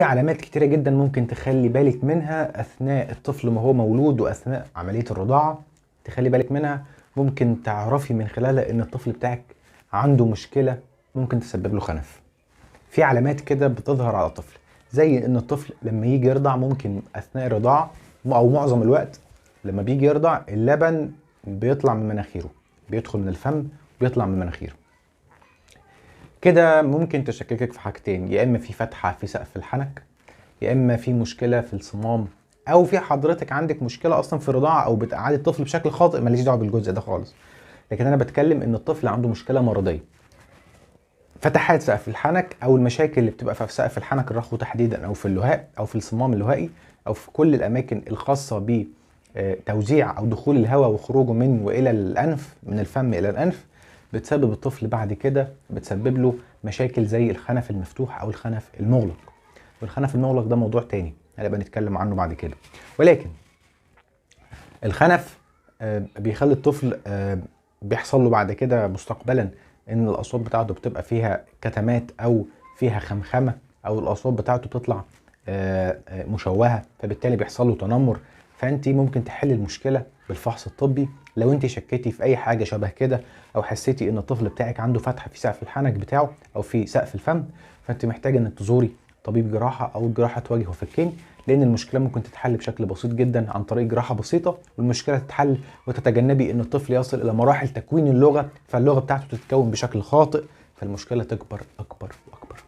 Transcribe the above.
في علامات كتيرة جدا ممكن تخلي بالك منها أثناء الطفل ما هو مولود وأثناء عملية الرضاعة. تخلي بالك منها، ممكن تعرفي من خلالها إن الطفل بتاعك عنده مشكلة ممكن تسبب له خنف. في علامات كده بتظهر على الطفل، زي إن الطفل لما يجي يرضع ممكن أثناء الرضاعة أو معظم الوقت لما بيجي يرضع اللبن بيطلع من مناخيره، بيدخل من الفم بيطلع من مناخيره. كده ممكن تشككك في حاجتين، يا اما في فتحه في سقف الحنك، يا اما في مشكله في الصمام، او في حضرتك عندك مشكله اصلا في الرضاعه او بتقعدي الطفل بشكل خاطئ. ماليش دعوه بالجزء ده خالص، لكن انا بتكلم ان الطفل عنده مشكله مرضيه. فتحات سقف الحنك او المشاكل اللي بتبقى في سقف الحنك الرخو تحديدا، او في اللهاء او في الصمام اللهائي، او في كل الاماكن الخاصه ب توزيع او دخول الهواء وخروجه من والى الانف، من الفم الى الانف، بتسبب الطفل بعد كده، بتسبب له مشاكل زي الخنف المفتوح او الخنف المغلق. والخنف المغلق ده موضوع تاني هنبقى نتكلم عنه بعد كده. ولكن الخنف بيخلي الطفل بيحصل له بعد كده مستقبلا ان الاصوات بتاعته بتبقى فيها كتمات او فيها خمخمه، او الاصوات بتاعته بتطلع مشوهه، فبالتالي بيحصل له تنمر. فانت ممكن تحل المشكله بالفحص الطبي. لو انت شكيتي في اي حاجه شبه كده، او حسيتي ان الطفل بتاعك عنده فتحه في سقف الحنك بتاعه او في سقف الفم، فانت محتاجه انك تزوري طبيب جراحه او جراحه وجه وفكين، لان المشكله ممكن تتحل بشكل بسيط جدا عن طريق جراحه بسيطه، والمشكله تتحل وتتجنبي ان الطفل يصل الى مراحل تكوين اللغه، فاللغه بتاعته تتكون بشكل خاطئ، فالمشكله تكبر اكبر واكبر.